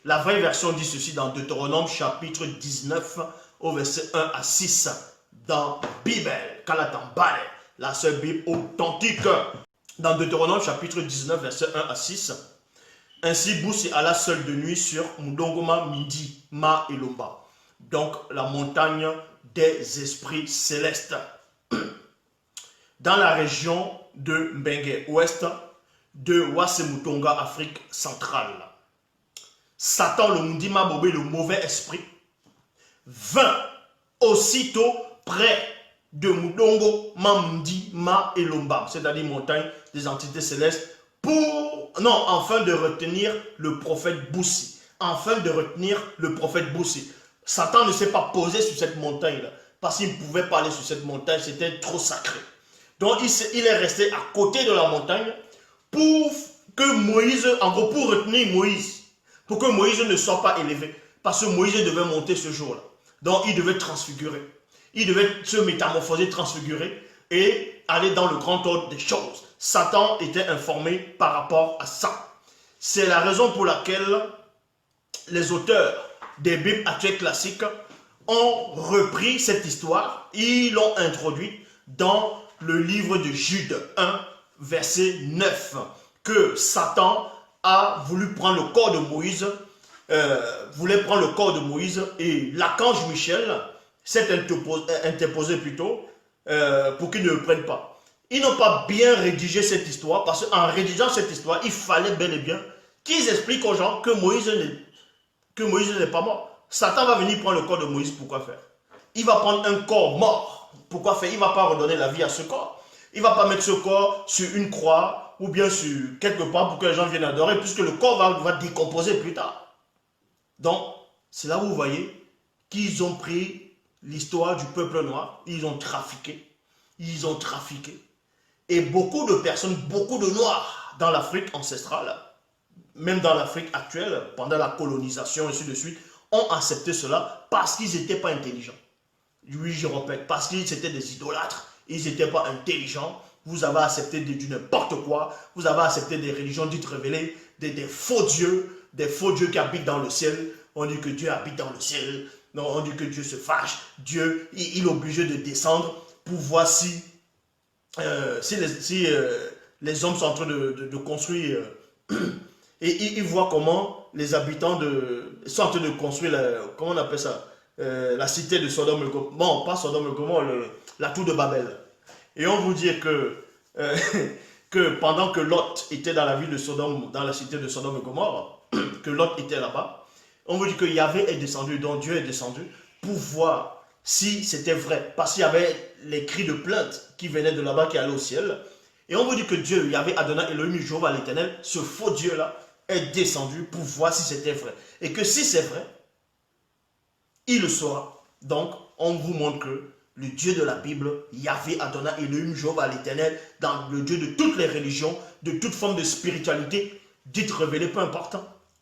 La vraie version dit ceci dans Deutéronome chapitre 19 au verset 1 à 6 dans Bible, Kalatambale, la seule Bible authentique. Dans Deutéronome chapitre 19 verset 1 à 6. Ainsi Boussi alla seul de nuit sur Mudongoma, Midi, Ma et Lomba. Donc la montagne des esprits célestes. Dans la région de Mbengue, ouest de Wassemutonga, Afrique centrale. Satan, le Mundima Bobé, le mauvais esprit, vint aussitôt près de Mudongo, Mamdi, Ma et Lomba, c'est-à-dire montagne des entités célestes, afin de retenir le prophète Boussi. Afin de retenir le prophète Boussi. Satan ne s'est pas posé sur cette montagne-là, parce qu'il ne pouvait pas aller sur cette montagne, c'était trop sacré. Donc il est resté à côté de la montagne pour que Moïse, en gros pour retenir Moïse, pour que Moïse ne soit pas élevé. Parce que Moïse devait monter ce jour-là. Donc il devait transfigurer. Il devait se métamorphoser, transfigurer et aller dans le grand ordre des choses. Satan était informé par rapport à ça. C'est la raison pour laquelle les auteurs des Bibles actuelles classiques ont repris cette histoire. Ils l'ont introduite dans le livre de Jude 1, verset 9. Que Satan a voulu prendre le corps de Moïse, et l'archange Michel s'est interposé plutôt pour qu'il ne le prenne pas. Ils n'ont pas bien rédigé cette histoire parce qu'en rédigeant cette histoire, il fallait bel et bien qu'ils expliquent aux gens que Moïse n'est pas mort. Satan va venir prendre le corps de Moïse, pourquoi faire? Il va prendre un corps mort, pourquoi faire? Il ne va pas redonner la vie à ce corps. Il ne va pas mettre ce corps sur une croix ou bien sur quelque part pour que les gens viennent adorer, puisque le corps va décomposer plus tard. Donc, c'est là où vous voyez qu'ils ont pris l'histoire du peuple noir, ils ont trafiqué. Et beaucoup de personnes, beaucoup de noirs dans l'Afrique ancestrale, même dans l'Afrique actuelle, pendant la colonisation et ainsi de suite, ont accepté cela parce qu'ils n'étaient pas intelligents. Oui, je répète, parce qu'ils étaient des idolâtres, ils n'étaient pas intelligents. Vous avez accepté du n'importe quoi, vous avez accepté des religions dites révélées, des faux dieux qui habitent dans le ciel. On dit que Dieu habite dans le ciel, non, on dit que Dieu se fâche, Dieu, il est obligé de descendre pour voir si les hommes sont en train de construire, et ils voient comment les habitants sont en train de construire, comment on appelle ça, la cité de Sodome et Gomorrhe, bon, pas Sodome et Gomorrhe, la tour de Babel. Et on vous dit que pendant que Lot était dans la ville de Sodome, dans la cité de Sodome et Gomorrhe, que Lot était là-bas, on vous dit que Yahvé est descendu, donc Dieu est descendu, pour voir si c'était vrai. Parce qu'il y avait les cris de plainte qui venaient de là-bas, qui allaient au ciel. Et on vous dit que Dieu, Yahvé Adonai Elohim Jéhovah l'Éternel, ce faux Dieu-là, est descendu pour voir si c'était vrai. Et que si c'est vrai, il le saura. Donc, on vous montre que le Dieu de la Bible, Yahvé Adonai Elohim Jéhovah l'Éternel, dans le Dieu de toutes les religions, de toute forme de spiritualité, dite révélée, peu importe,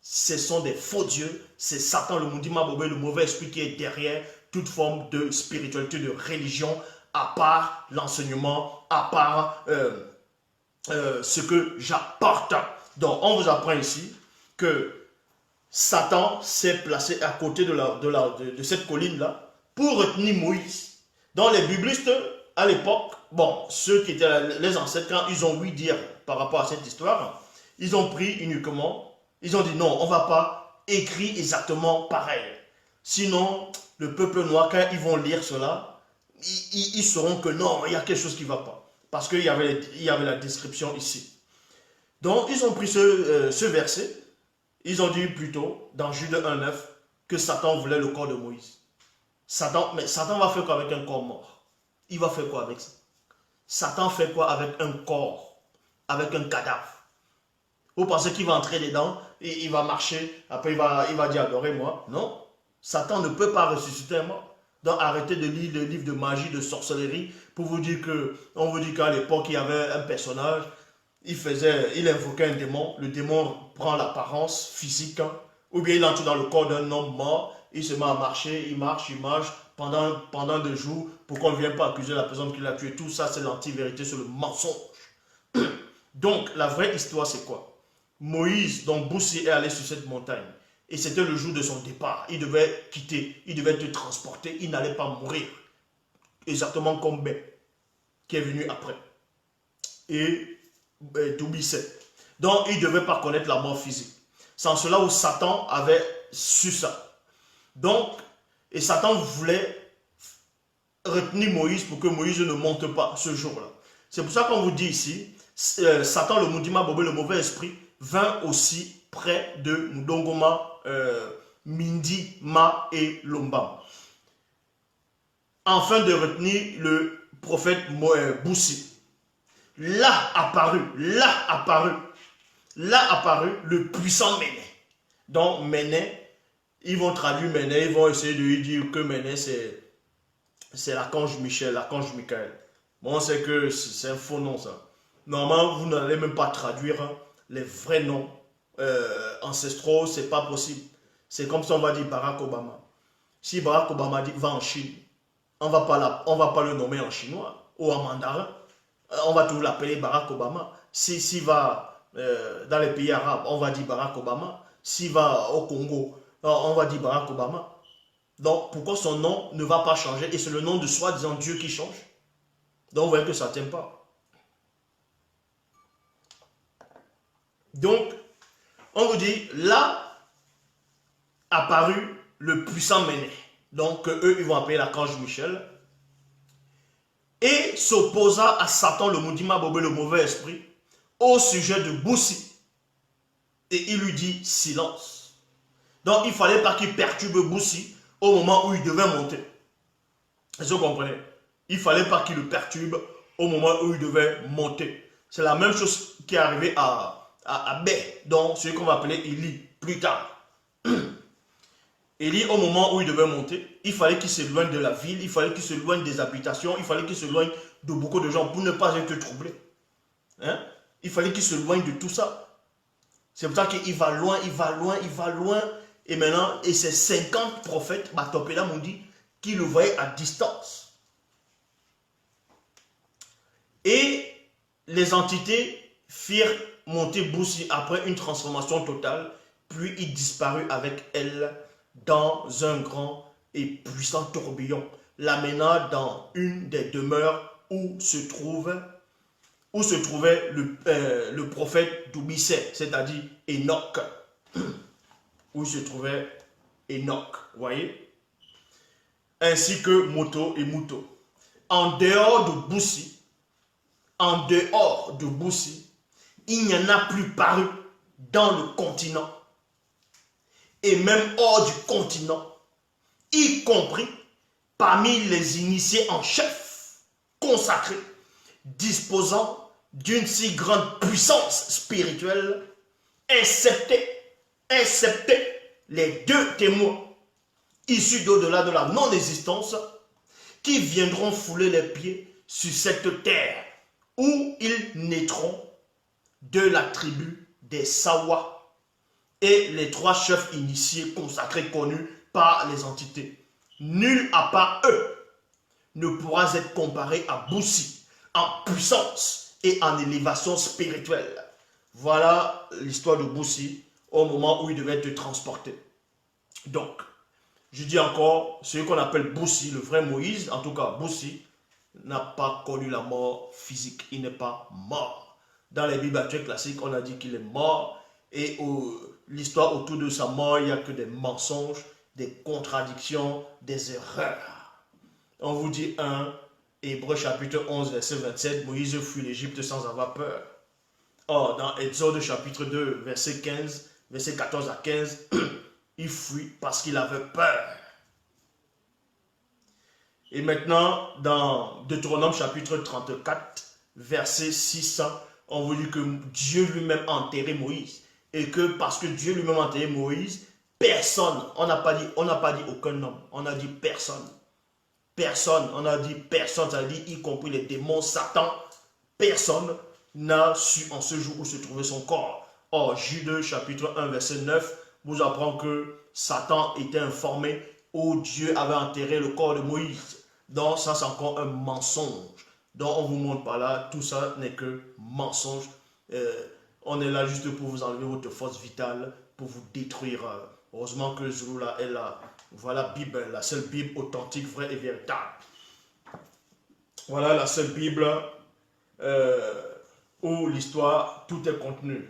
ce sont des faux dieux. C'est Satan, le Mundima Bobé, le mauvais esprit qui est derrière toute forme de spiritualité, de religion, à part l'enseignement, à part ce que j'apporte. Donc, on vous apprend ici que Satan s'est placé à côté de cette colline-là pour retenir Moïse. Donc, les biblistes, à l'époque, bon, ceux qui étaient les ancêtres, quand ils ont ouï dire par rapport à cette histoire, ils ont pris uniquement, ils ont dit non, on ne va pas écrire exactement pareil. Sinon, le peuple noir, quand ils vont lire cela, ils sauront que non, il y a quelque chose qui ne va pas. Parce qu'il y avait la description ici. Donc, ils ont pris ce verset, ils ont dit plutôt, dans Jude 1,9, que Satan voulait le corps de Moïse. Mais Satan va faire quoi avec un corps mort? Il va faire quoi avec ça? Satan fait quoi avec un corps, avec un cadavre? Vous pensez qu'il va entrer dedans, et il va marcher, après il va dire adorez-moi? Non, Satan ne peut pas ressusciter un mort. Donc arrêtez de lire des livres de magie, de sorcellerie, pour vous dire que, on vous dit qu'à l'époque il y avait un personnage, il invoquait un démon, le démon prend l'apparence physique, ou bien il entre dans le corps d'un homme mort, il se met à marcher, il marche pendant 2 jours pour qu'on ne vienne pas accuser la personne qui l'a tué. Tout ça, c'est l'anti-vérité, c'est le mensonge. Donc, la vraie histoire, c'est quoi? Moïse, donc Boussi, est allé sur cette montagne. Et c'était le jour de son départ. Il devait quitter, il devait être transporté, il n'allait pas mourir. Exactement comme Ben, qui est venu après. Et Doubicet. Donc, il ne devait pas connaître la mort physique. C'est en cela où Satan avait su ça. Donc, et Satan voulait retenir Moïse pour que Moïse ne monte pas ce jour-là. C'est pour ça qu'on vous dit ici, Satan, le Moudima Bobé, le mauvais esprit, vint aussi près de Mudongoma, Mindi, Ma et Lombam. Afin de retenir le prophète Boussi. Là apparu le puissant Méné. Donc Méné, ils vont traduire Méné, ils vont essayer de lui dire que Méné c'est l'archange Michel, l'archange Michael. Bon, on sait que c'est un faux nom ça. Normalement, vous n'allez même pas traduire les vrais noms ancestraux, c'est pas possible. C'est comme si on va dire Barack Obama. Si Barack Obama dit va en Chine, on va pas le nommer en chinois ou en mandarin. On va toujours l'appeler Barack Obama. S'il va dans les pays arabes, on va dire Barack Obama. S'il va au Congo, on va dire Barack Obama. Donc, pourquoi son nom ne va pas changer? Et c'est le nom de soi-disant Dieu qui change. Donc, vous voyez que ça ne tient pas. Donc, on vous dit, là, apparu le puissant Méné. Donc, eux, ils vont appeler l'archange Michel. Et s'opposa à Satan, le Moudima Bobé, le mauvais esprit, au sujet de Boussi. Et il lui dit silence. Donc, il ne fallait pas qu'il perturbe Boussi au moment où il devait monter. Est-ce que vous comprenez? Il ne fallait pas qu'il le perturbe au moment où il devait monter. C'est la même chose qui est arrivée à Bé, donc celui qu'on va appeler Élie plus tard. Élie, au moment où il devait monter, il fallait qu'il s'éloigne de la ville, il fallait qu'il s'éloigne des habitations, il fallait qu'il s'éloigne de beaucoup de gens pour ne pas être troublé. Hein? Il fallait qu'il s'éloigne de tout ça. C'est pour ça qu'il va loin, il va loin, il va loin. Et maintenant, et ces 50 prophètes, Batopéla m'ont dit qu'ils le voyaient à distance. Et les entités firent monter Boussi après une transformation totale, puis il disparut avec elle dans un grand et puissant tourbillon, l'amena dans une des demeures où se trouvait le prophète Doubicet, c'est-à-dire Enoch, où se trouvait Enoch, vous voyez, ainsi que Moto et Muto. En dehors de Boussi, il n'y en a plus paru dans le continent, et même hors du continent, y compris parmi les initiés en chef, consacrés, disposant d'une si grande puissance spirituelle, excepté les deux témoins issus d'au-delà de la non-existence, qui viendront fouler les pieds sur cette terre, où ils naîtront de la tribu des Sawa, et les trois chefs initiés consacrés connus par les entités. Nul à part eux ne pourra être comparé à Boussi en puissance et en élévation spirituelle. Voilà l'histoire de Boussi au moment où il devait être transporté. Donc, je dis encore, celui qu'on appelle Boussi, le vrai Moïse, en tout cas Boussi, n'a pas connu la mort physique. Il n'est pas mort. Dans les Bibles classiques, on a dit qu'il est mort. Et l'histoire autour de sa mort, il n'y a que des mensonges, des contradictions, des erreurs. On vous dit 1 Hébreux chapitre 11, verset 27, Moïse fuit l'Égypte sans avoir peur. Or, dans Exode chapitre 2, verset 15, verset 14 à 15, il fuit parce qu'il avait peur. Et maintenant, dans Deutéronome chapitre 34, verset 600, on vous dit que Dieu lui-même a enterré Moïse. Et que parce que Dieu lui-même a enterré Moïse, personne, on n'a pas dit aucun homme, on a dit personne. Personne, on a dit personne, ça a dit y compris les démons, Satan, personne n'a su en ce jour où se trouvait son corps. Or, Jude chapitre 1, verset 9, vous apprend que Satan était informé où Dieu avait enterré le corps de Moïse. Donc, ça, c'est encore un mensonge. Donc, on vous montre par là, tout ça n'est que mensonge. On est là juste pour vous enlever votre force vitale, pour vous détruire Heureusement que Zulu est là. Voilà Bible, la seule Bible authentique, vraie et véritable. Voilà la seule Bible où l'histoire, tout est contenu.